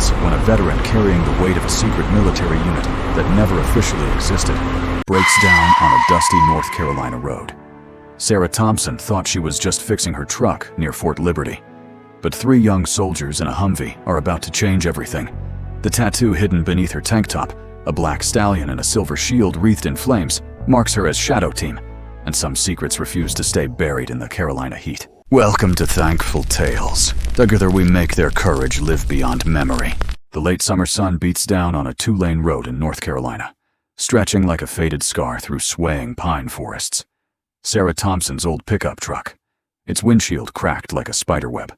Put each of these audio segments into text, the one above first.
seconds when a veteran carrying the weight of a secret military unit that never officially existed breaks down on a dusty North Carolina road. Sarah Thompson thought she was just fixing her truck near Fort Liberty. But 3 young soldiers in a Humvee are about to change everything. The tattoo hidden beneath her tank top, a black stallion and a silver shield wreathed in flames, marks her as Shadow Team, and some secrets refuse to stay buried in the Carolina heat. Welcome to Thankful Tales. Together we make their courage live beyond memory. The late summer sun beats down on a 2-lane road in North Carolina, stretching like a faded scar through swaying pine forests. Sarah Thompson's old pickup truck, its windshield cracked like a spiderweb,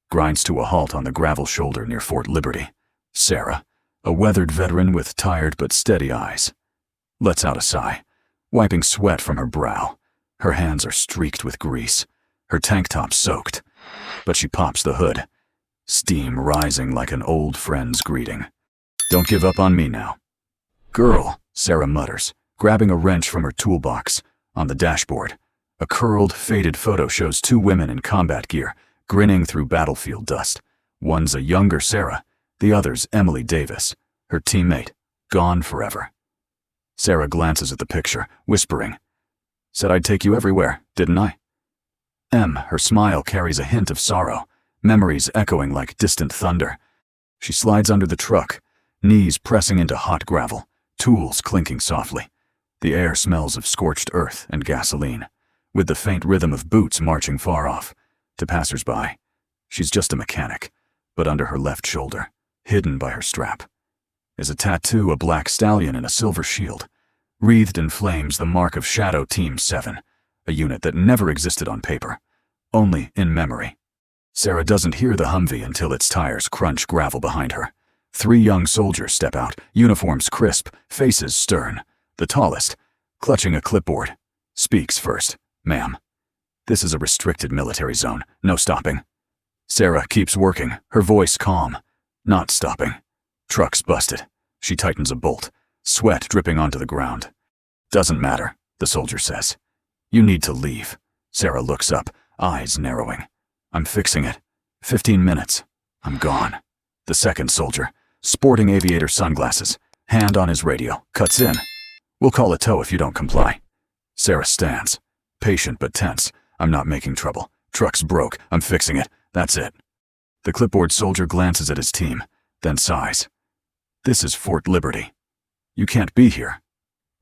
grinds to a halt on the gravel shoulder near Fort Liberty. Sarah, a weathered veteran with tired but steady eyes, lets out a sigh, wiping sweat from her brow. Her hands are streaked with grease, her tank top soaked, but she pops the hood, steam rising like an old friend's greeting. "Don't give up on me now." "Girl," Sarah mutters, grabbing a wrench from her toolbox. On the dashboard, a curled, faded photo shows 2 women in combat gear, grinning through battlefield dust. One's a younger Sarah, the other's Emily Davis, her teammate, gone forever. Sarah glances at the picture, whispering, "Said I'd take you everywhere, didn't I?" Her smile carries a hint of sorrow, memories echoing like distant thunder. She slides under the truck, knees pressing into hot gravel, tools clinking softly. The air smells of scorched earth and gasoline, with the faint rhythm of boots marching far off. To passers-by, she's just a mechanic, but under her left shoulder, hidden by her strap, is a tattoo, a black stallion and a silver shield. Wreathed in flames, the mark of Shadow Team 7, a unit that never existed on paper, only in memory. Sarah doesn't hear the Humvee until its tires crunch gravel behind her. 3 young soldiers step out, uniforms crisp, faces stern. The tallest, clutching a clipboard, speaks first. "Ma'am, this is a restricted military zone, no stopping." Sarah keeps working, her voice calm, not stopping. Truck's busted. She tightens a bolt, sweat dripping onto the ground. "Doesn't matter," the soldier says. "You need to leave." Sarah looks up, eyes narrowing. "I'm fixing it. 15 minutes. I'm gone." The second soldier, sporting aviator sunglasses, hand on his radio, cuts in. "We'll call a tow if you don't comply." Sarah stands, patient but tense. "I'm not making trouble. Truck's broke. I'm fixing it. That's it." The clipboard soldier glances at his team, then sighs. "This is Fort Liberty. You can't be here.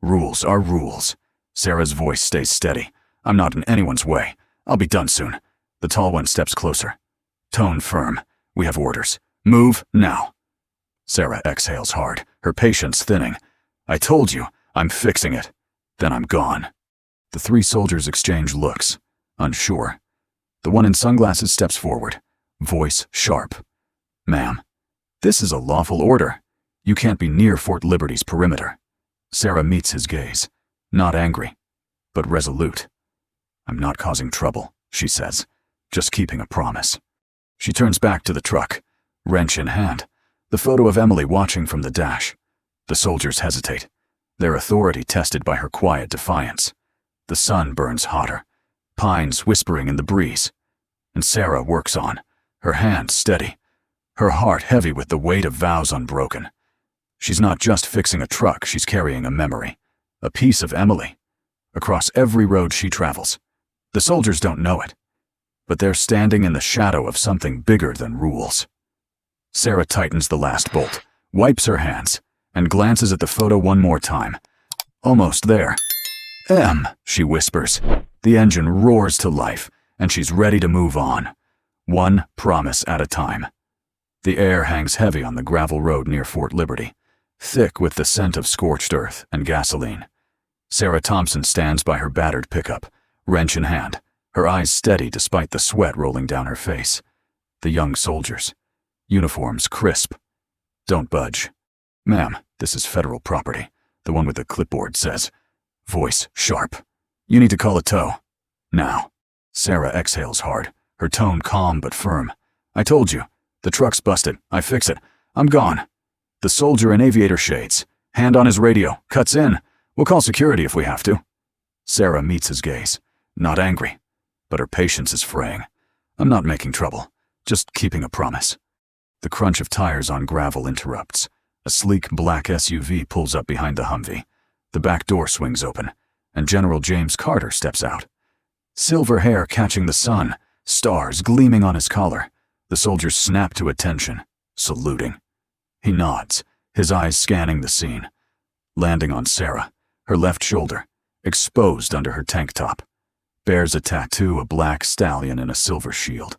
Rules are rules." Sarah's voice stays steady. "I'm not in anyone's way. I'll be done soon." The tall one steps closer. Tone firm. "We have orders. Move now." Sarah exhales hard, her patience thinning. "I told you, I'm fixing it. Then I'm gone." The 3 soldiers exchange looks, unsure. The one in sunglasses steps forward, voice sharp. "Ma'am, this is a lawful order. You can't be near Fort Liberty's perimeter." Sarah meets his gaze, not angry, but resolute. "I'm not causing trouble," she says, "just keeping a promise." She turns back to the truck, wrench in hand, the photo of Emily watching from the dash. The soldiers hesitate, their authority tested by her quiet defiance. The sun burns hotter, pines whispering in the breeze, and Sarah works on, her hands steady, her heart heavy with the weight of vows unbroken. She's not just fixing a truck, she's carrying a memory, a piece of Emily, across every road she travels. The soldiers don't know it, but they're standing in the shadow of something bigger than rules. Sarah tightens the last bolt, wipes her hands, and glances at the photo one more time. Almost there. She whispers. The engine roars to life, and she's ready to move on. One promise at a time. The air hangs heavy on the gravel road near Fort Liberty, thick with the scent of scorched earth and gasoline. Sarah Thompson stands by her battered pickup, wrench in hand, her eyes steady despite the sweat rolling down her face. The young soldiers, uniforms crisp, don't budge. "Ma'am, this is federal property," the one with the clipboard says, voice sharp. "You need to call a tow. Now." Sarah exhales hard, her tone calm but firm. "I told you, the truck's busted. I fix it. I'm gone." The soldier in aviator shades, hand on his radio, cuts in. "We'll call security if we have to." Sarah meets his gaze, not angry, but her patience is fraying. "I'm not making trouble, just keeping a promise." The crunch of tires on gravel interrupts. A sleek black SUV pulls up behind the Humvee. The back door swings open, and General James Carter steps out. Silver hair catching the sun, stars gleaming on his collar. The soldiers snap to attention, saluting. He nods, his eyes scanning the scene. Landing on Sarah, her left shoulder, exposed under her tank top. Bears a tattoo, a black stallion in a silver shield.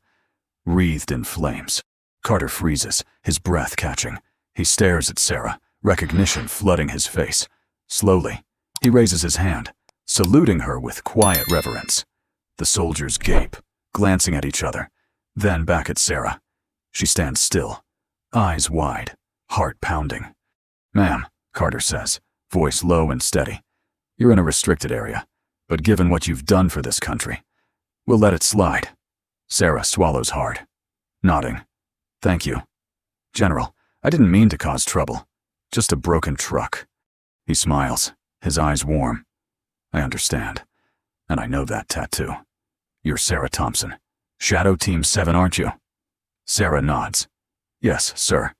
Wreathed in flames. Carter freezes, his breath catching. He stares at Sarah, recognition flooding his face. Slowly, he raises his hand, saluting her with quiet reverence. The soldiers gape, glancing at each other, then back at Sarah. She stands still, eyes wide, heart pounding. "Ma'am," Carter says, voice low and steady, "you're in a restricted area, but given what you've done for this country, we'll let it slide." Sarah swallows hard, nodding. "Thank you. General, I didn't mean to cause trouble. Just a broken truck." He smiles, his eyes warm. "I understand, and I know that tattoo. You're Sarah Thompson. Shadow Team 7, aren't you?" Sarah nods. "Yes, sir.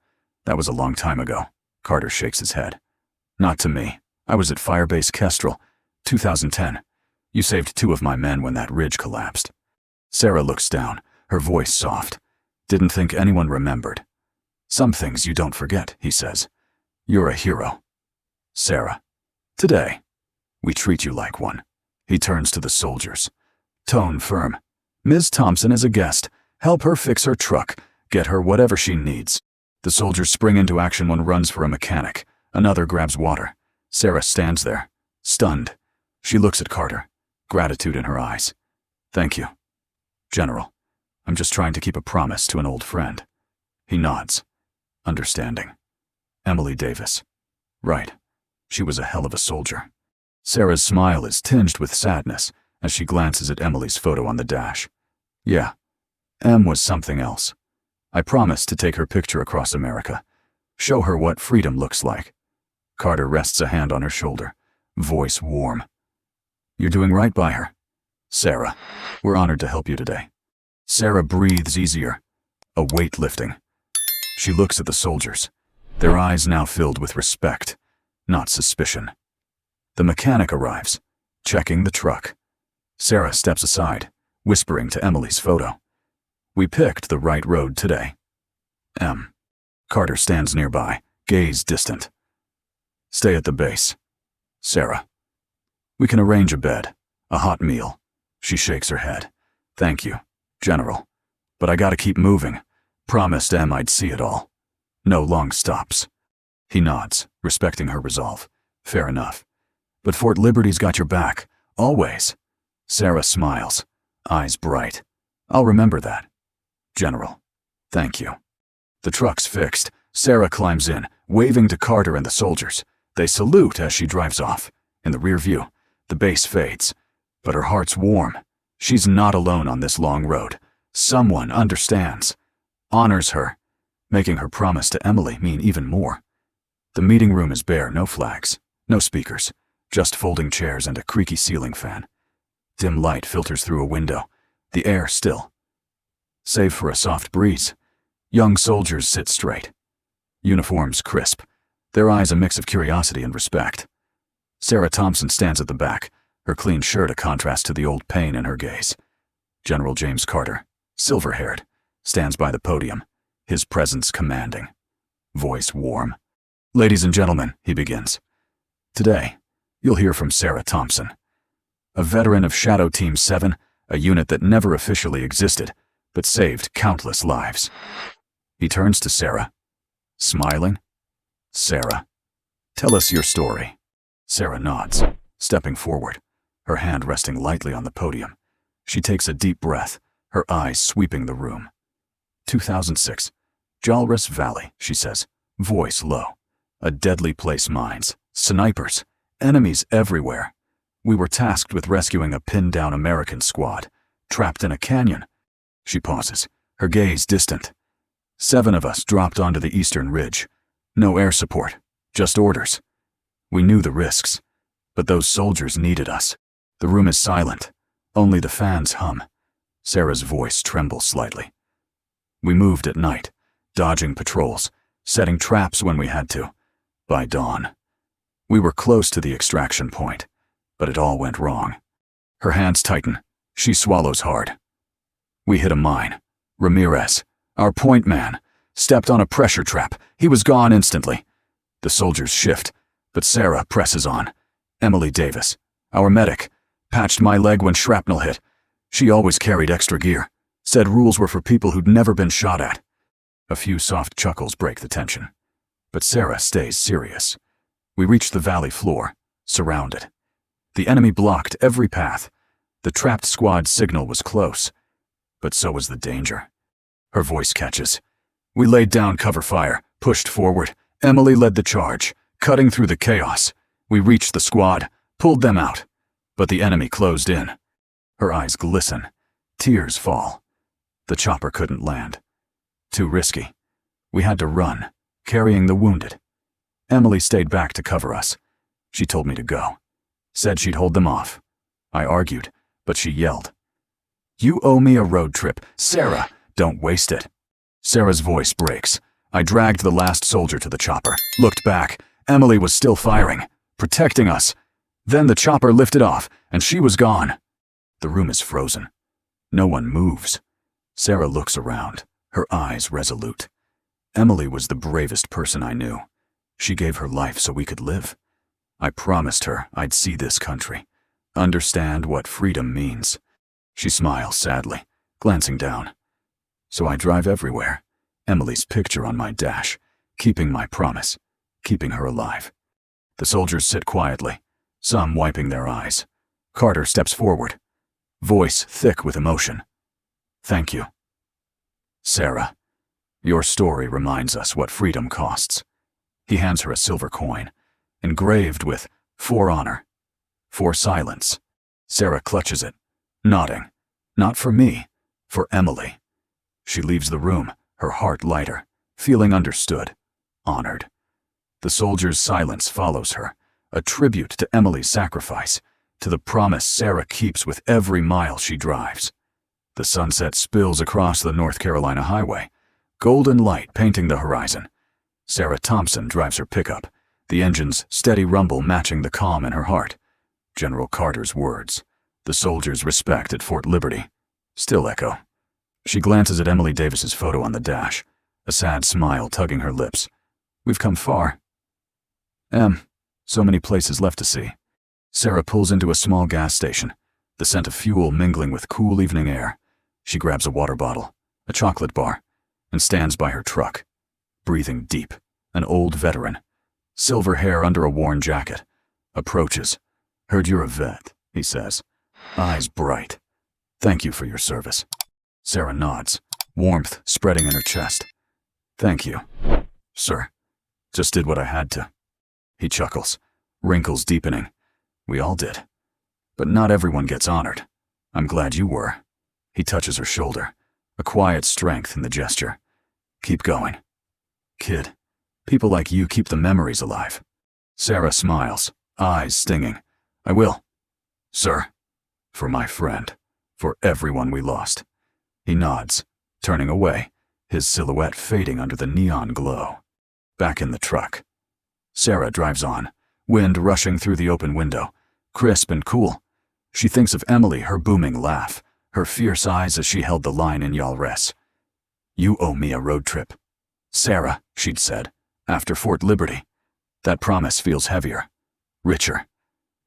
That was a long time ago." Carter shakes his head. "Not to me. I was at Firebase Kestrel, 2010. You saved 2 of my men when that ridge collapsed." Sarah looks down, her voice soft. "Didn't think anyone remembered." "Some things you don't forget," he says. "You're a hero." "Sarah, today, we treat you like one." He turns to the soldiers. Tone firm. "Ms. Thompson is a guest. Help her fix her truck. Get her whatever she needs." The soldiers spring into action. One runs for a mechanic. Another grabs water. Sarah stands there, stunned. She looks at Carter, gratitude in her eyes. "Thank you, General. I'm just trying to keep a promise to an old friend." He nods, understanding. "Emily Davis. Right. She was a hell of a soldier." Sarah's smile is tinged with sadness as she glances at Emily's photo on the dash. "Yeah, Em was something else. I promised to take her picture across America, show her what freedom looks like." Carter rests a hand on her shoulder, voice warm. "You're doing right by her. Sarah, we're honored to help you today." Sarah breathes easier, a weight lifting. She looks at the soldiers, their eyes now filled with respect, not suspicion. The mechanic arrives, checking the truck. Sarah steps aside, whispering to Emily's photo. "We picked the right road today." M. Carter stands nearby, gaze distant. "Stay at the base." Sarah. "We can arrange a bed, a hot meal." She shakes her head. "Thank you, General. But I gotta keep moving. Promised Em I'd see it all. No long stops." He nods, respecting her resolve. "Fair enough. But Fort Liberty's got your back, always." Sarah smiles, eyes bright. "I'll remember that, General. Thank you." The truck's fixed. Sarah climbs in, waving to Carter and the soldiers. They salute as she drives off. In the rear view, the base fades. But her heart's warm. She's not alone on this long road. Someone understands, honors her, making her promise to Emily mean even more. The meeting room is bare, no flags, no speakers, just folding chairs and a creaky ceiling fan. Dim light filters through a window, the air still. Save for a soft breeze, young soldiers sit straight. Uniforms crisp, their eyes a mix of curiosity and respect. Sarah Thompson stands at the back, her clean shirt a contrast to the old pain in her gaze. General James Carter, silver-haired, stands by the podium, his presence commanding. Voice warm. "Ladies and gentlemen," he begins. "Today, you'll hear from Sarah Thompson, a veteran of Shadow Team 7, a unit that never officially existed, but saved countless lives." He turns to Sarah, smiling. "Sarah, tell us your story." Sarah nods, stepping forward, her hand resting lightly on the podium. She takes a deep breath, her eyes sweeping the room. 2006, Jalrus Valley, she says, voice low. "A deadly place, mines, snipers, enemies everywhere. We were tasked with rescuing a pinned-down American squad, trapped in a canyon." She pauses, her gaze distant. 7 of us dropped onto the eastern ridge. No air support, just orders. We knew the risks, but those soldiers needed us. The room is silent, only the fans hum. Sarah's voice trembles slightly. "We moved at night, dodging patrols, setting traps when we had to. By dawn, we were close to the extraction point, but it all went wrong. Her hands tighten. She swallows hard. We hit a mine. Ramirez, our point man, stepped on a pressure trap. He was gone instantly. The soldiers shift, but Sarah presses on. Emily Davis, our medic, patched my leg when shrapnel hit. She always carried extra gear, said rules were for people who'd never been shot at. A few soft chuckles break the tension, but Sarah stays serious. We reach the valley floor, surrounded. The enemy blocked every path. The trapped squad's signal was close, but so was the danger. Her voice catches. We laid down cover fire, pushed forward. Emily led the charge, cutting through the chaos. We reached the squad, pulled them out, but the enemy closed in. Her eyes glisten. Tears fall. The chopper couldn't land. Too risky. We had to run, carrying the wounded. Emily stayed back to cover us. She told me to go. Said she'd hold them off. I argued, but she yelled, "You owe me a road trip. Sarah, don't waste it." Sarah's voice breaks. I dragged the last soldier to the chopper, looked back. Emily was still firing, protecting us. Then the chopper lifted off, and she was gone. The room is frozen. No one moves. Sarah looks around, her eyes resolute. Emily was the bravest person I knew. She gave her life so we could live. I promised her I'd see this country, understand what freedom means. She smiles sadly, glancing down. So I drive everywhere. Emily's picture on my dash, keeping my promise, keeping her alive. The soldiers sit quietly, some wiping their eyes. Carter steps forward, voice thick with emotion. "Thank you. Sarah, your story reminds us what freedom costs." He hands her a silver coin, engraved with "For honor, for silence." Sarah clutches it, nodding. Not for me, for Emily. She leaves the room, her heart lighter, feeling understood, honored. The soldier's silence follows her, a tribute to Emily's sacrifice, to the promise Sarah keeps with every mile she drives. The sunset spills across the North Carolina highway, golden light painting the horizon. Sarah Thompson drives her pickup, the engine's steady rumble matching the calm in her heart. General Carter's words, the soldiers' respect at Fort Liberty, still echo. She glances at Emily Davis's photo on the dash, a sad smile tugging her lips. We've come far. So many places left to see. Sarah pulls into a small gas station, the scent of fuel mingling with cool evening air. She grabs a water bottle, a chocolate bar, and stands by her truck, breathing deep, an old veteran. Silver hair under a worn jacket. Approaches. "Heard you're a vet," he says, eyes bright. "Thank you for your service." Sarah nods, warmth spreading in her chest. "Thank you, sir. Just did what I had to." He chuckles, wrinkles deepening. "We all did. But not everyone gets honored. I'm glad you were." He touches her shoulder, a quiet strength in the gesture. "Keep going. Kid, people like you keep the memories alive." Sarah smiles, eyes stinging. "I will, sir. For my friend, for everyone we lost." He nods, turning away, his silhouette fading under the neon glow. Back in the truck. Sarah drives on, wind rushing through the open window, crisp and cool. She thinks of Emily, her booming laugh, her fierce eyes as she held the line in Yalres. "You owe me a road trip. Sarah," she'd said, after Fort Liberty. That promise feels heavier, richer.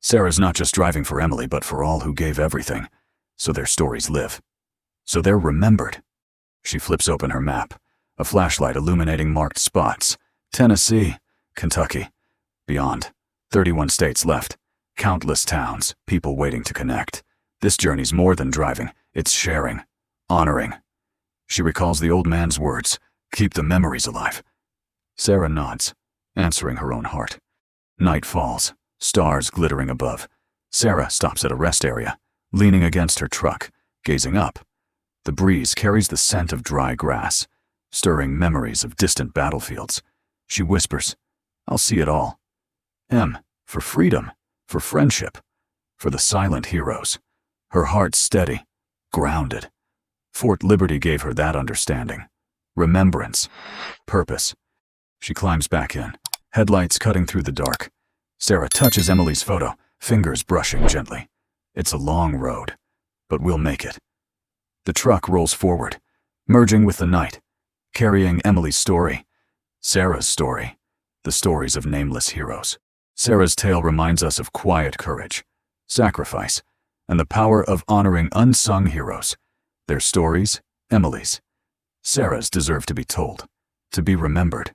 Sarah's not just driving for Emily, but for all who gave everything, so their stories live. So they're remembered. She flips open her map, a flashlight illuminating marked spots. Tennessee, Kentucky. Beyond, 31 states left. Countless towns, people waiting to connect. This journey's more than driving, it's sharing, honoring. She recalls the old man's words, "Keep the memories alive." Sarah nods, answering her own heart. Night falls, stars glittering above. Sarah stops at a rest area, leaning against her truck, gazing up. The breeze carries the scent of dry grass, stirring memories of distant battlefields. She whispers, "I'll see it all. For freedom, for friendship, for the silent heroes." Her heart steady, grounded. Fort Liberty gave her that understanding. remembrance, purpose. She climbs back in, headlights cutting through the dark. Sarah touches Emily's photo, fingers brushing gently. It's a long road, but we'll make it. The truck rolls forward, merging with the night, carrying Emily's story, Sarah's story, the stories of nameless heroes. Sarah's tale reminds us of quiet courage, sacrifice, and the power of honoring unsung heroes. Their stories, Emily's, Sarah's, deserve to be told, to be remembered.